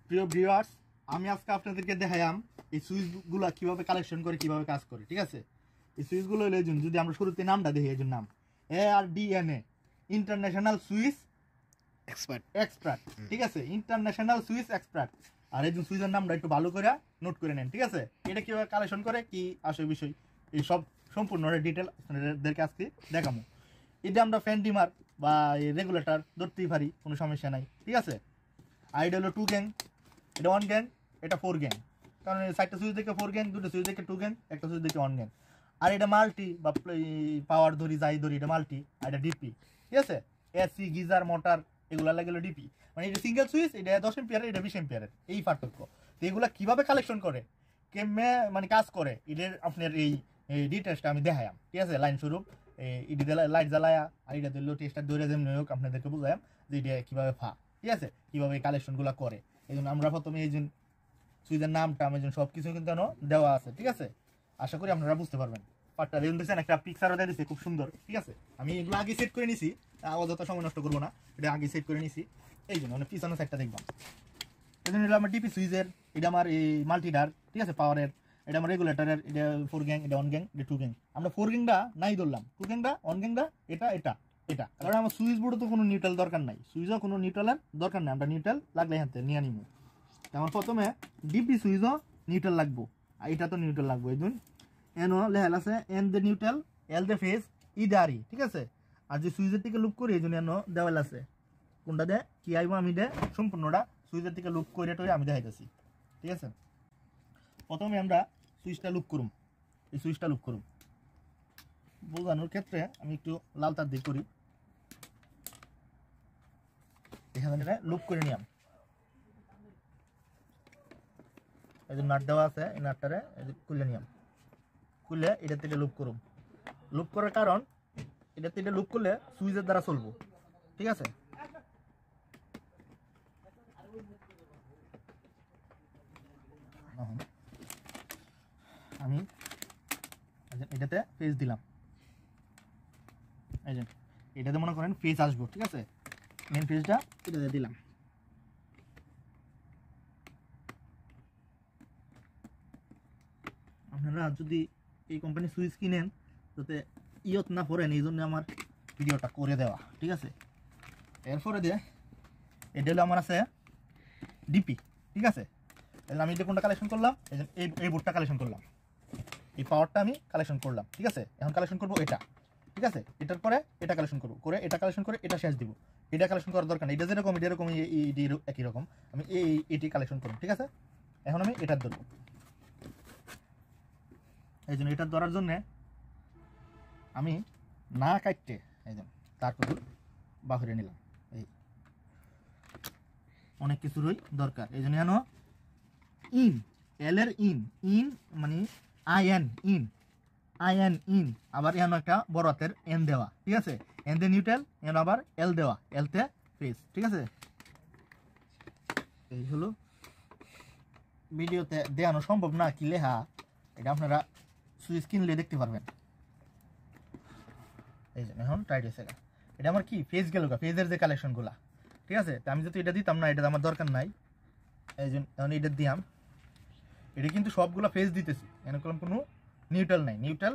প্রিয় ভিউয়ার্স, আমি আজকে আপনাদেরকে দেখাইলাম এই সুইচগুলো কিভাবে কালেকশন করে, কিভাবে কাজ করে। ঠিক আছে, এই সুইচগুলো হলো এই জন্য, যদি আমরা শুরুতে নামটা দেখি, এই জন্য নাম ARDNA, ইন্টারন্যাশনাল সুইচ এক্সপার্ট। ঠিক আছে, ইন্টারন্যাশনাল সুইচ এক্সপার্ট। আর এই জন্য সুইচের নামটা একটু ভালো করে নোট করে নেন। ঠিক আছে, এটা কিভাবে কালেকশন করে, কি আসে বিষয়, এই সব সম্পূর্ণ ডিটেল আপনাদেরকে আজকে দেখাবো। এটা আমরা ফ্যান ডিমার বা রেগুলেটর ধরতেই পারি, কোনো সমস্যা নাই। ঠিক আছে, আর এটা হলো 2 গ্যাং, এটা 1 গ্যাং, এটা 4 গ্যাং। কারণ সাইডটা সুইচ দেখে 4 গ্যাং, দুটো সুইচ দেখে 2 গ্যাং, একটা সুইচ দেখে 1 গ্যাং। আর এটা মাল্টি বা পাওয়ার ধরি যাই ধরি, এটা মাল্টি, আর এটা ডিপি। ঠিক আছে, এসি গিজার মোটর এগুলো লাগলো ডিপি। মানে এটা সিঙ্গেল সুইচ, এটা 10 এম্পিয়ারের, এটা 20 এম্পিয়ারের, এই পার্থক্য। তো এগুলা কিভাবে কালেকশন করে, কেমনে মানে কাজ করে, এদের আপনার এই ডিটেলসটা আমি দেখাইম। ঠিক আছে, লাইন স্বরূপ ইডি লাইট জ্বালায়া আর এটা দিল টেস্টার ধরে যেমনি হোক আপনাদেরকে বুঝাইম যে এটা কীভাবে ঠিক আছে, কীভাবে এই কালেকশনগুলো করে। এই জন্য আমরা প্রথমে এই জন্য সুইচের নামটা এই জন্য সব কিছু কিন্তু দেওয়া আছে। ঠিক আছে, আশা করি আপনারা বুঝতে পারবেন। পার্টটা দেখুন, দেখছেন একটা পিকচারও দিয়ে দিচ্ছে, খুব সুন্দর। ঠিক আছে, আমি এগুলো আগে সেট করে নিছি, অযথা সময় নষ্ট করবো না, এটা আগে সেট করে নিছি। এই জন্য মানে পিছনের সাইডটা দেখলাম। এই জন্য আমার ডিপি সুইচের, এটা আমার এই মাল্টিডার। ঠিক আছে, পাওয়ারের, এটা আমার রেগুলেটরের, এটা 4 গ্যাং, এটা 1 গ্যাং, এটা 2 গ্যাং। আমরা 4 গ্যাংটা নাই ধরলাম, 2 গ্যাংটা 1 গ্যাংটা এটা এটা এটা কারণ আমার সুইচ বোর্ডে তো কোনো নিউট্রাল দরকার নাই, সুইচও কোনো নিউট্রালের দরকার নাই, আমরা নিউট্রাল লাগলে হাতে নিয়ে নিব। আমার প্রথমে ডিপি সুইচও নিউট্রাল লাগবো, আর এটা তো নিউট্রাল লাগবো। এই জন্য এনও লেহাল আছে এন দে নিউট্রাল, এল দে ফেস, ই দে আরি। ঠিক আছে, আর যে সুইচের থেকে লুপ করি এই জন্য এন দেওয়াল আছে, কোনটা দে কি আইব আমি দে সম্পূর্ণটা সুইচের থেকে লুপ করে টরে আমি দেখাইতেছি। ঠিক আছে, প্রথমে আমরা সুইচটা লুপ করুম, এই সুইচটা লুপ করুম বোঝানোর ক্ষেত্রে আমি একটু লাল তার দিয়ে করি। এখানে লুপ করে নিলাম, এই যে নাট দেওয়া আছে, এই নাটটারে খুলে নিলাম, খুলে এটা থেকে লুপ করুম। লুপ করার কারণ এটা থেকে লুপ করলে সুইচের দ্বারা চলবো। ঠিক আছে, আমি এটাতে ফেজ দিলাম, এই যে এটাতে মনে করেন ফেজ আসবো। ঠিক আছে, মেন ফেজটা এটাতে দিলাম। আপনারা যদি এই কোম্পানির সুইচ কিনেন যাতে ইয়ত না পড়েন, এই জন্য আমার ভিডিওটা করে দেওয়া। ঠিক আছে, এরপরে দিয়ে এটা হলো আমার আছে ডিপি। ঠিক আছে, তাহলে আমি এটা কোনটা কালেকশন করলাম, এই বোর্ডটা কালেকশন করলাম, এই পাওয়ারটা আমি কালেকশন করলাম। ঠিক আছে, এখন কালেকশন করবো এটা। ঠিক আছে, এটার পরে এটা কালেকশন করবো, করে এটা কালেকশন করে এটা শেষ দিব। এটা কালেকশন করার দরকার নেই, এটা যেরকম এটা এরকম একই রকম, আমি এটি কালেকশন করবো। ঠিক আছে, এখন আমি এটার ধরবো। এই জন্য এটার ধরার জন্যে আমি না কাটতে এই জন্য তারপর বাহিরে নিলাম। এই অনেক কিছুরই দরকার, এই জন্য জানো ইন, এল এর ইন, ইন মানে আইএন, ইন আইএন ইন, আবার এন একটা বড় হাতের এন দেওয়া। ঠিক আছে, এন দে নিউট্রাল, এন আবার এল দেওয়া, এলতে ফেস। ঠিক আছে, এই হলো ভিডিওতে দেখানো সম্ভব না কি লেখা, এটা আপনারা সুইচ কিনলে দেখতে পারবেন। এই যে এখন টাইট হয়েছে, এটা আমার কি ফেজ গেল, ফেজের যে কালেকশনগুলা। ঠিক আছে, তো আমি যদি এটা দিতাম না, এটা আমার দরকার নাই, এই জন্য এখন এটা দিয়াম। এটা কিন্তু সবগুলো ফেজ দিতেছি, এনে করলাম কোনো নিউট্রাল নাই। নিউট্রাল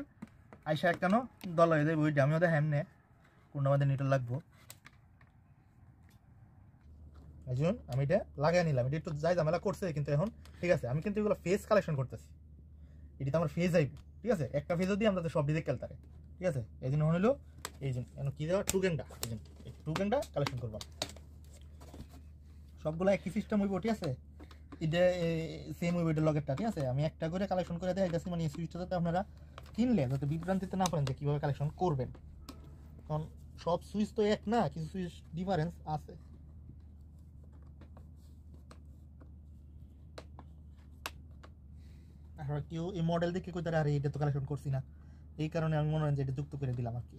আইসা কেন দল হয়ে যাবে, ওইটা আমি ওদের হ্যামনে কোনটা আমাদের নিউট্রাল লাগবো। এই জন্য আমি এটা লাগাই নিলাম, এটা একটু যাই ঝামেলা করছে কিন্তু এখন ঠিক আছে। আমি কিন্তু এগুলো ফেজ কালেকশন করতেছি, এটি তো আমার ফেজ আইব। ঠিক আছে, একটা ফেজও দিয়ে আমরা সব ডিজে খেলতারে। ঠিক আছে, এই জন্য হলো এই জন্য কি দেওয়া 2 গ্যাংটা, এই জন্য 2 গ্যাংটা কালেকশন করবো সবগুলো একই সিস্টেম হইব। ঠিক আছে, এটা সেম হইব এটা লগেরটা। ঠিক আছে, আমি একটা করে কালেকশন করে দেয় গেছি, মানে এই সুইচটা যাতে আপনারা কিনলে যাতে বিভ্রান্তিতে না পারেন যে কীভাবে কালেকশন করবেন, কারণ সব সুইচ তো এক না, কিছু সুইচ ডিফারেন্স আছে। আর কেউ এই মডেল দেখে কই তারা আরে এটা তো কালেকশন করছি না, এই কারণে আমি মনে হয় যে এটা যুক্ত করে দিলাম আর কি।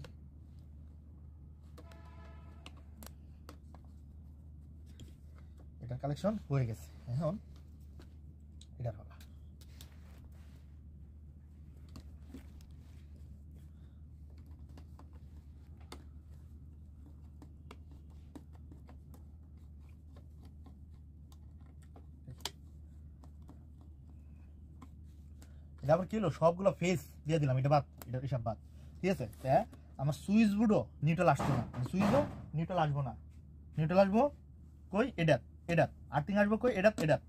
এটা কালেকশন হয়ে গেছে, এখন এটার হবে। এটা আবার কি হলো সবগুলো ফেস দিয়ে দিলাম, এটা বাদ, এটা হিসাব বাদ, ঠিক আছে। আমার সুইচ বোর্ডও নিউট্রাল আসতো না, সুইচও নিউট্রাল আসবো না, নিউট্রাল আসবো কই এডাত এডাত, আর্থিং আসবো কই এডাত এডাত,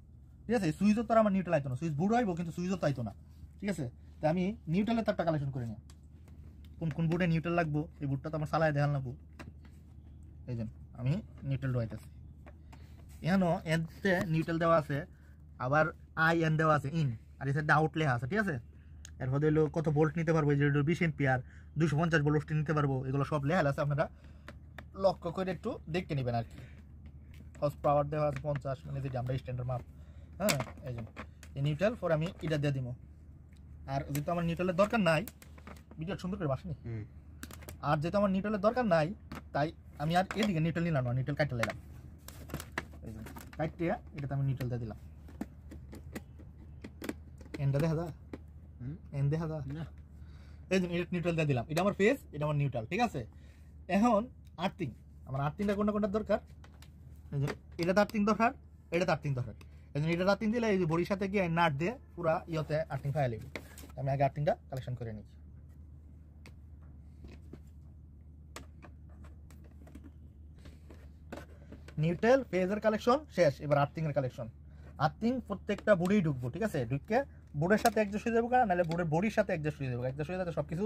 ঠিক আছে। সুইচও তো আমার নিউট্রাল আইতো না, সুইচ বোর্ডও আইবো কিন্তু সুইচও তো আইতো না, ঠিক আছে। তা আমি নিউট্রালের তারটা কালেকশন করে নিই, কোন কোন বোর্ডে নিউট্রাল লাগবো এই বোর্ডটা তো আমার সালায় দেখাল লাগবো। এই জন্য আমি নিউট্রাল ডোয়াইতেছি, এখানে এনতে নিউট্রাল দেওয়া আছে, আবার আই এন দেওয়া আছে ইন, আর এই সাইডে আউট লেখা আছে, ঠিক আছে। এরপর হলো কত ভোল্ট নিতে পারবো, যে 20 এম্পিয়ার 250 ভোল্ট নিতে পারবো, এগুলো সব লেখা আছে, আপনারা লক্ষ্য করে একটু দেখতে নেবেন আর কি। হর্স পাওয়ার দেওয়া আছে 50, মানে যেটা আমরা স্ট্যান্ডার্ড মাপ, হ্যাঁ। এই জন্য এই নিউট্রাল পরে আমি এটা দিয়ে দিব, আর যেহেতু আমার নিউট্রালের দরকার নাই, ভিডিও সুন্দর করে বাসনি, আর যেহেতু আমার নিউট্রালের দরকার নাই তাই আমি আর এদিকে নিউট্রাল নিলাম না, নিউট্রাল কাটতে নিলাম, এই জন্য কাটতে এটাতে আমি নিউট্রাল দিয়ে দিলাম। এন্ডা দেখা দা এন দেখা দা না, এই জন্য এটা নিউট্রাল দিয়ে দিলাম, এটা আমার ফেস, এটা আমার নিউট্রাল, ঠিক আছে। এখন আর্থিং, আমার আর্থিংটা কোনটা কোনটা দরকার, এই জন্য এটা আর্থিং দরকার, এটা আর্থিং দরকার, এই জন্য এটা আর্থিং দিলে এই যে বডির সাথে গিয়ে নাট দিয়ে পুরা ইয়েতে আর্থিং ফাইল লিখি। আমি আগে আর্থিংটা কালেকশন করে নিচ্ছি। নিউট্রাল ফেজের কালেকশন শেষ, এবার আর্থিং এর কালেকশন। আর্থিং প্রত্যেকটা বোর্ডেই ঢুকবো, ঠিক আছে, ঢুকে বোর্ডের সাথে অ্যাডজাস্ট হয়ে যাবো, কারণ নাহলে বোর্ডের বডির সাথে অ্যাডজাস্ট হয়ে যাবো, অ্যাডজাস্ট হয়ে যাতে সব কিছু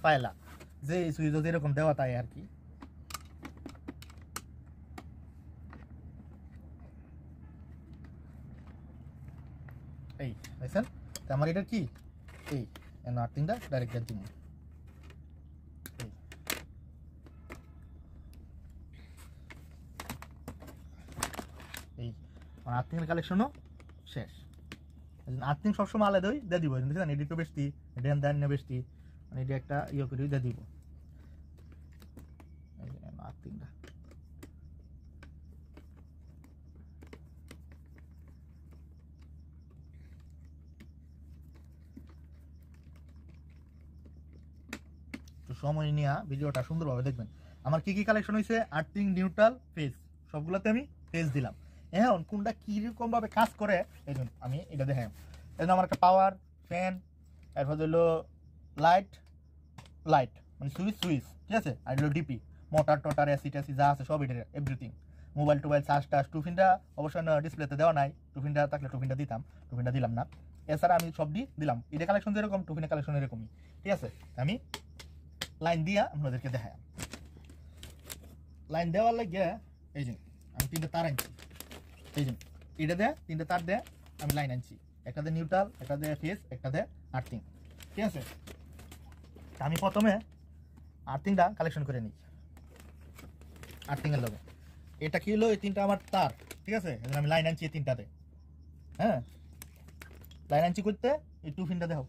পায়লা যে সুইচ যেরকম দেওয়া তাই আর কি। এই দেখছেন, আমার এটা কি এই আর্থিংটা ডাইরেক্ট দিয়ে দিব, এই আর্থিং এর কালেকশনও শেষ। আর্থিং সবসময় আলাদাই দিয়ে দিব, দেখছেন এডিট বেশি ডেন দেন বেশি, মানে এটা একটা ইয়ে করে দিয়ে দিব আর্থিংটা। তো সময় নিয়ে ভিডিওটা সুন্দরভাবে দেখবেন। আমার কি কি কালেকশন হয়েছে, আর্থিং, নিউট্রাল, ফেজ, সবগুলোতে আমি ফেজ দিলাম। এখন কোনটা কিরকম ভাবে কাজ করে এই জন্য আমি এটা দেখাই। এই জন্য আমার একটা পাওয়ার ফ্যান, এরপর হলো লাইট লাইট মানে সুইচ সুইচ, ঠিক আছে, আর হলো ডিপি মোটর টোটার এসি টেসি যা আছে সব এটার এভরিথিং, মোবাইল টোবাইল চার্জ টার্জ, টুফিনটা অবশ্যই ডিসপ্লেতে দেওয়া নাই, টুফিনটা থাকলে টুফিনটা দিতাম, টুফিনটা দিলাম না। এছাড়া আমি সব দিলাম, এটা কালেকশন যেরকম টুফিনের কালেকশন এরকমই, ঠিক আছে। আমি লাইন দিয়া আপনাদেরকে দেখাই, লাইন দেওয়ার লাগে এই যে আমি 3টে তার আনছি, এই যে এটা দেয় 3টে তার দেয় আমি লাইন আনছি, একটা দিয়ে নিউট্রাল, একটা দিয়ে ফেজ, একটা দিয়ে আর্থিং, ঠিক আছে। আমি প্রথমে আর্থিংটা কালেকশন করে নিই, আর্থিংয়ের লগে এটা কি হলো, এই 3টা আমার তার, ঠিক আছে। আমি লাইন আনছি এই 3টাতে, হ্যাঁ লাইন আনছি করতে এই টুফিনটা দেখো,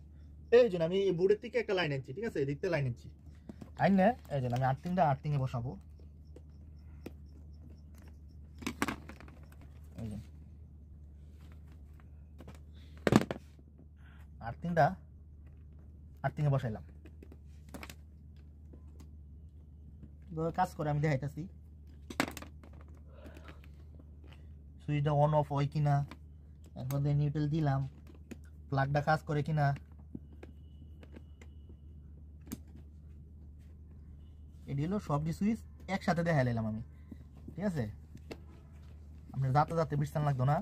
এই জন্য আমি এই বোর্ডের থেকে একটা লাইন আনছি, ঠিক আছে, দেখতে লাইন আনছি আইনে, এই জন্য আমি আর্থিংয়ে বসাবো, এই জন্য আর্থিংয়ে বসাইলাম, কাজ করে আমি দেখাইতেছি সুইচটা অন অফ হয় কিনা, এরপর দিয়ে নিউট্রাল দিলাম, প্লাগটা কাজ করে কিনা, এটি হলো সবটি সুইচ একসাথে দেখাই নিলাম আমি, ঠিক আছে। আপনার যাতে যাতে বিশ্রাম লাগতো না,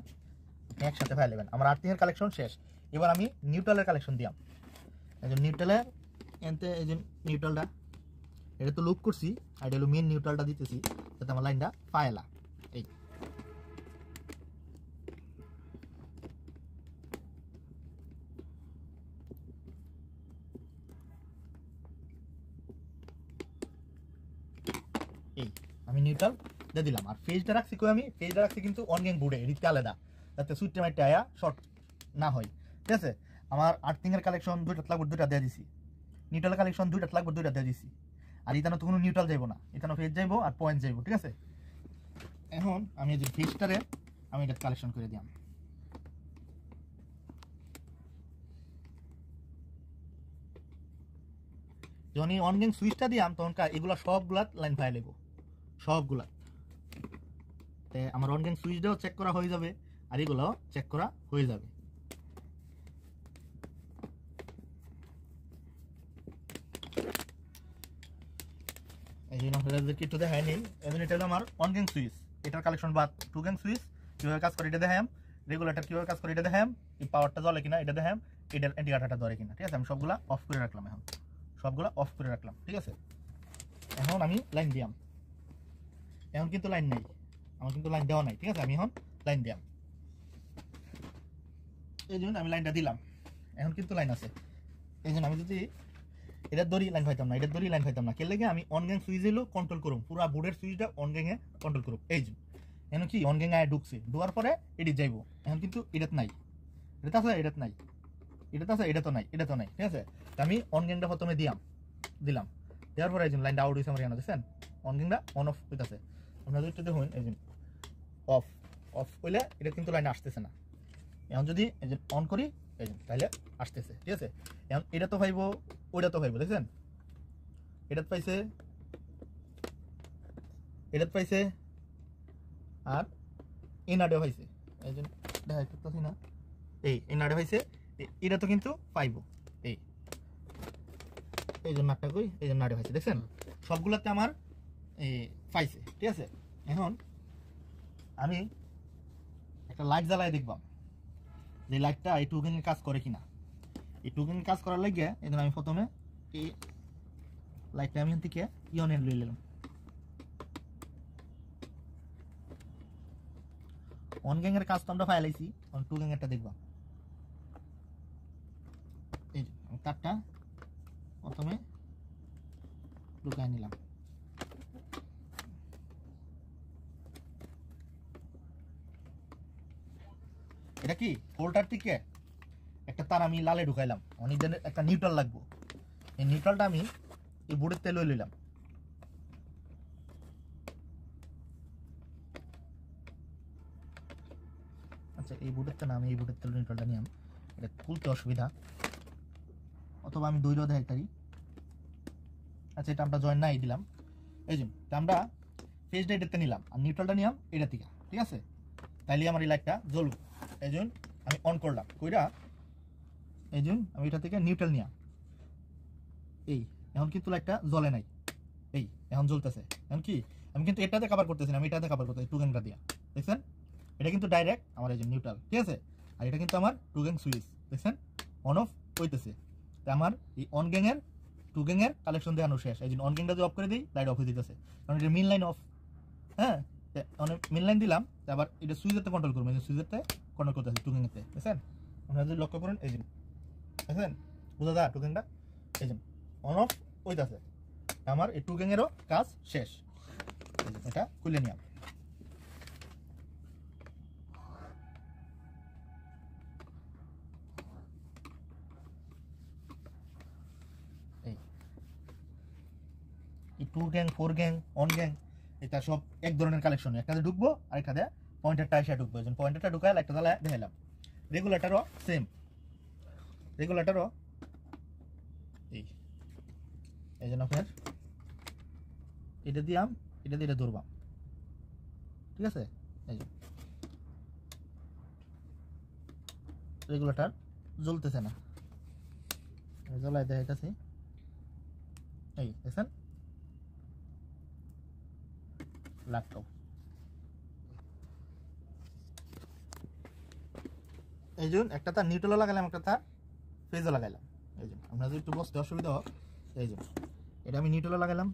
একসাথে ফাইল নেবেন। আমার আর্থিং এর কালেকশন শেষ, এবার আমি নিউট্রালের কালেকশন দিলাম। এই যে নিউট্রালের এনতে এই যে নিউট্রালটা এটা তো লুপ করছি, আর এটা হলো মেন নিউট্রালটা দিতেছি যাতে আমার লাইনটা পায়লা। এই এই আমি নিউট্রাল দিয়ে দিলাম, আর ফেজটা রাখছি কই, আমি ফেজটা রাখছি কিন্তু অনগেং বোর্ডে এদিকে আলাদা, যাতে সুইচটা মাইটে আয়া শর্ট না হয়, ঠিক আছে। আমার আর্থিং এর কালেকশন 2টা লাগবে, 2টা দিয়ে দিছি, নিউট্রাল কালেকশন 2টা লাগবে, 2টা দিয়ে দিছি, আর এখানে তো কোনো নিউট্রাল যাইবো না, এখানে ফেজ যাইবো আর পয়েন্ট যাইবো, ঠিক আছে। এখন আমি এই যে ফেজটারে আমি এটা কালেকশন করে দিলাম, যখন এই অনগেং সুইচটা দিলাম তখন এগুলা সবগুলা লাইন ফাইল লাগবো, সবগুলা আমার অনগেং সুইচটাও চেক করা হয়ে যাবে, আর এগুলাও চেক করা হয়ে যাবে। এই জন্য আপনাদেরকে একটু দেখাই নেই। এখন এটা হলো আমার অন গ্যাং সুইচ, এটার কালেকশন বা টু গ্যাং সুইচ কীভাবে কাজ করে এটা দেখাম, রেগুলেটর কীভাবে কাজ করে এটা দেখাম, এই পাওয়ারটা জ্বলে কিনা এটা দেখাম, এটার ইন্ডিকেটরটা ধরে কিনা। ঠিক আছে, আমি সবগুলা অফ করে রাখলাম, এখন সবগুলা অফ করে রাখলাম। ঠিক আছে, এখন আমি লাইন দিয়াম, এখন কিন্তু লাইন নেই, আমার কিন্তু লাইন দেওয়া নাই। ঠিক আছে, আমি এখন লাইন দিয়াম, এই জন্য আমি লাইনটা দিলাম, এখন কিন্তু লাইন আছে। এই জন্য আমি যদি এটার দড়ি লাইন পাইতাম না, এটার দড়ি লাইন পাইতাম না, কে লেগে আমি অন গ্যাং সুইচ এলো কন্ট্রোল করুম, পুরো বোর্ডের সুইচটা অন গ্যাংয়ে কন্ট্রোল করুম। এই জন্য এখন কি অন গ্যাং আয় ঢুকছে, ঢোকার পরে এটি যাইব, এখন কিন্তু এটাত নাই, এটাতে আছে, এটাত নাই, এটাতে আছে, এটা তো নাই, এটা তো নাই। ঠিক আছে, আমি অন গ্যাংটা প্রথমে দিলাম, দেওয়ার পরে এই জন্য লাইনটা আউট হয়েছে আমার, এখানে দেখছেন অন গ্যাংটা অন অফ হইতেছে। আপনারা যদি দেখুন এই জন্য অফ অফ হইলে এটা কিন্তু লাইন আসতেছে না। এখন যদি এই যে অন করি এই জন্য তাহলে আসতেছে। ঠিক আছে, এখন এটা তো পাইব, ওইটা তো পাইব, দেখছেন এটাত পাইছে, এটাত পাইছে, আর এনাডে পাইছে, এই জন্য দেখা করতেছি না, এই এনাডে পাইছে, এটা তো কিন্তু পাইব, এই জন্য একটা কই, এই জন্য নাড়ে পাইছে, দেখছেন সবগুলোতে আমার পাইছে। ঠিক আছে, এখন আমি একটা লাইট জ্বালাই দেখবাম যে লাইটটা এই টু গ্যাংয়ের কাজ করে কিনা। এই টু গ্যাং কাজ করার লাগিয়ে এই জন্য আমি প্রথমে এই লাইটটা আমি থেকে ইয়নের লই নিলাম, অন গ্যাংয়ের কাজ তো আমরা ফাইলাইছি, টু গ্যাংয়েরটা দেখবা। এই তারটা প্রথমে ঢুকাই নিলাম, এটা কি হোল্ডার থেকে একটা তার আমি লালে ঢুকাইলাম, অনেক একটা নিউট্রাল লাগবো, এই নিউট্রালটা আমি এই বোর্ডের তেল লইলাম। আচ্ছা, এই বোর্ডের তেল আমি এই বোর্ডের তেল নিউট্রালটা নিলাম, এটা খুলতে অসুবিধা, অথবা আমি দৈর্ঘ্য দেখাই পারি। আচ্ছা, এটা আমরা জয়েন নাই দিলাম, এই জন্য আমরা ফেস ডাইটেরতে নিলাম আর নিউট্রালটা নিলাম এটা থেকে। ঠিক আছে, তাইলে আমার এই লাইটটা জ্বলবে, এই জন্য আমি অন করলাম কইরা, এই জন্য আমি এটা থেকে নিউট্রাল নিলাম, এই এখন কিন্তু লাইটটা জ্বলে নাই, এই এখন জ্বলতেছে। এখন কি আমি কিন্তু এটাতে কভার করতেছি না, আমি এটাতে কভার করতেছি টু গ্যাংটা দিয়া, দেখছেন এটা কিন্তু ডাইরেক্ট আমার এই যে নিউট্রাল। ঠিক আছে, আর এটা কিন্তু আমার টু গ্যাং সুইচ, দেখছেন অন অফ হইতেছে। তো আমার এই অন গ্যাংয়ের টু গ্যাংয়ের কালেকশন দেখানো শেষ। এই জন্য অন গ্যাংটা যদি অফ করে দিই লাইট অফ হয়ে দিতেছে, কারণ এটা মেন লাইন অফ। হ্যাঁ, অনেক মেন লাইন দিলাম, আবার এটা সুইচেরতে কন্ট্রোল করবো, এই সুইচেরতে কন্ট্রোল করতেছে টু গ্যাংয়েতে, দেখছেন আপনারা যদি লক্ষ্য করেন, এই জন্য দেখছেন বুঝা যায় টু গ্যাংটা, এই জন্য অন অফ হইতেছে আমার এই টু গ্যাংয়েরও কাজ শেষ। এটা খুলে নিলাম, এই two gang four gang one gang এটা সব এক ধরনের কালেকশন, একটাতে ঢুকবো আর একটাতে পয়েন্টারটা এসে ঢুকবো, এই জন্য পয়েন্টারটা ঢুকায় একটা জ্বালায় দেখালাম। রেগুলেটারও সেম, রেগুলেটারও এই জন্য আপনার এটা দিয়াম, এটা দিয়ে এটা ধরবাম। ঠিক আছে, এই যে রেগুলেটার জ্বলতেছে না, জ্বলাই দেখাইতেছি, এই দেখছেন ল্যাপটপ। এই জন্য একটা তার নিউট্রালও লাগালাম, একটা তার ফেজও লাগাইলাম। এই জন্য আপনার যদি একটু বসতে অসুবিধা হোক, এই জন্য এটা আমি নিউট্রালও লাগাইলাম,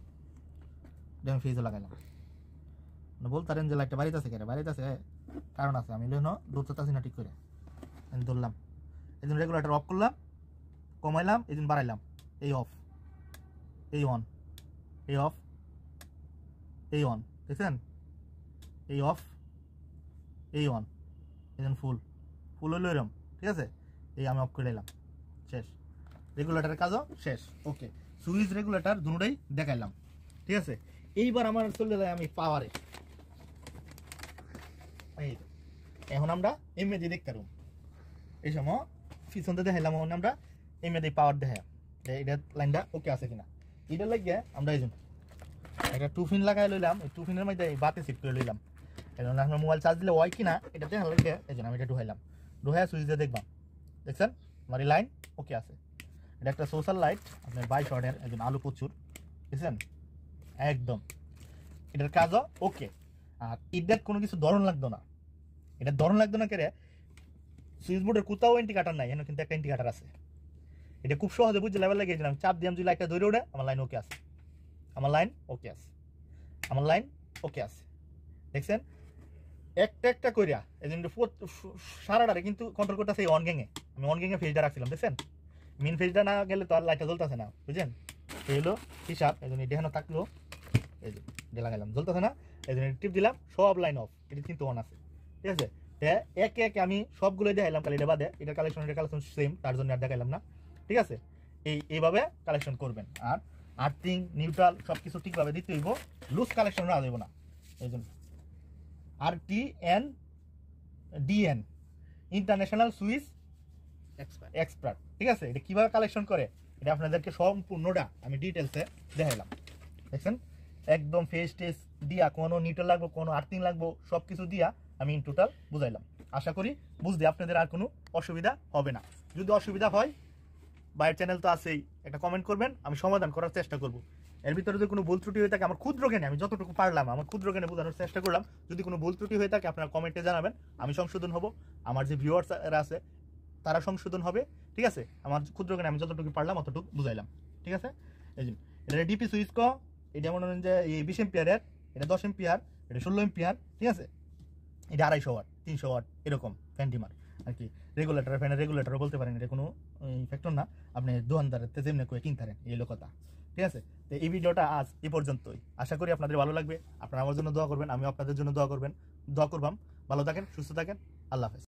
এটা আমি ফেজও লাগাইলাম। বলতারেন যে লাইটটা বাড়িতে আছে, কেন বাড়িতে আছে কারণ আছে, আমি লইন দৌড়তে না ঠিক করে আমি ধরলাম। এই জন্য রেগুলেটর অফ করলাম, কমাইলাম, এই জন্য বাড়াইলাম, এই অফ, এই অন, এই অফ, এই অন, দেখছেন এই অফ, এই অন, এই জন্য ফুল ফুল হইল এরম। ঠিক আছে, এই আমি অফ করে দিলাম, শেষ, রেগুলেটরের কাজও শেষ। ওকে, সুইচ রেগুলেটর দুটোই দেখাইলাম। ঠিক আছে, এইবার আমার চলে যায় আমি পাওয়ারে। এই এখন আমরা এমএদি দেখতে পারব, এই সময় পিছনতে দেখাইলাম, আমরা এমএদি পাওয়ার দেখাই, এটা লাইনটা ওকে আছে কিনা। এটা লাগিয়ে আমরা এই জন্য একটা টু পিন লাগাই লইলাম, এই টু পিনের মধ্যে এই বাতে শিফট করে লইলাম, এই জন্য আপনার মোবাইল চার্জ দিলে হয় কিনা এটা দেখা লাগে, এই জন্য আমি এটা ঢুকাইলাম, ঢুকাই সুইচ দিয়ে দেখবাম, দেখছেন আমার এই লাইন ওকে আছে। এটা একটা সোশ্যাল লাইট আপনার 22 ওয়াটের, এই জন্য আলো প্রচুর, দেখছেন একদম এটার কাজও ওকে। আর এটার কোনো কিছু ধরন লাগতো না, এটা ধরন লাগতো না কেরে সুইচ বোর্ডের কোথাও ইন্ডিকেটার নাই, এখানে কিন্তু একটা ইন্ডিকেটার আছে। এটা খুব সহজে বুঝতে লেভেল লাগিয়েছিলাম, চাপ দিয়ে যদি লাইটটা ধরে ওঠে আমার লাইন ওকে আছে, আমার লাইন ওকে আছে, আমার লাইন ওকে আছে। দেখছেন একটা একটা কইরা এই জন্য সারাটারে কিন্তু কন্ট্রোল করতেছে অন গ্যাংয়ে। আমি অন গ্যাংয়ে ফেজটা রাখছিলাম, দেখছেন মেন ফেজটা না গেলে তো আর লাইটটা জ্বলতেছে না, বুঝছেন? এই হলো হিসাব। এই জন্য এটা থাকলো, এই যে এটা লাগাইলাম, জ্বলতেছে না, এই জন্য টিপ দিলাম, সব লাইন অফ, এটা কিন্তু অন আছে। ঠিক আছে, একে একে আমি সবগুলো দেখাইলাম, খালি এটা বাদে এটা কালেকশন সেম, তার জন্য আর দেখাইলাম না। ঠিক আছে, এইভাবে কালেকশন করবেন। আর আর্থিং নিউট্রাল সব কিছু ঠিকভাবে দিতে হইব, লুজ কালেকশন না দেবো না। এই জন্য RTN DN international switch expert. ঠিক আছে, এটা কিভাবে কালেকশন করে এটা আপনাদেরকে সম্পূর্ণটা আমি ডিটেলসে দেখাইলাম। দেখছেন একদম ফেস টেস দিয়া, কোনো নিউট্রাল লাগবো, কোনো আর্থিং লাগবো, সব কিছু দিয়া আমি ইন টোটাল বুঝাইলাম। আশা করি বুঝতে আপনাদের আর কোনো অসুবিধা হবে না। যদি অসুবিধা হয়, বাইরের চ্যানেল তো আছেই, একটা কমেন্ট করবেন, আমি সমাধান করার চেষ্টা করব। এর ভিতরে যদি কোনো ভুল ত্রুটি হয়ে থাকে আমার ক্ষুদ্র জ্ঞানে, আমি যতটুকু পারলাম আমার ক্ষুদ্র জ্ঞানে বোঝানোর চেষ্টা করলাম। যদি কোনো ভুল ত্রুটি হয়ে থাকে আপনারা কমেন্টে জানাবেন, আমি সংশোধন হব, আমার যে ভিউয়ার্সরা আছে তারা সংশোধন হবে। ঠিক আছে, আমার ক্ষুদ্র জ্ঞানে আমি যতটুকু পারলাম অতটুকু বুঝাইলাম। ঠিক আছে, এই জন্য এটা ডিপি সুইচ এটা মনে হয় যে এই 20 এম্পিয়ারের, এটা 10 এম্পিয়ার, এটা 16 এম্পিয়ার। ঠিক আছে, এটা 250 ওয়াট 300 ওয়াট এরকম ফ্যান ডিমার আর কি। রেগুলেটর ফ্যানের রেগুলেটরও বলতে পারেন, এটা কোনো ফ্যাক্টর না, আপনি দোকানদারের যেমনি করে কিনতে পারেন, এই কথা। ঠিক আছে, তো এই ভিডিওটা আজ এই পর্যন্তই। আশা করি আপনাদের ভালো লাগবে, আপনারা আমার জন্য দোয়া করবেন, আমি আপনাদের জন্য দোয়া করবাম। ভালো থাকেন, সুস্থ থাকেন, আল্লাহ হাফেজ।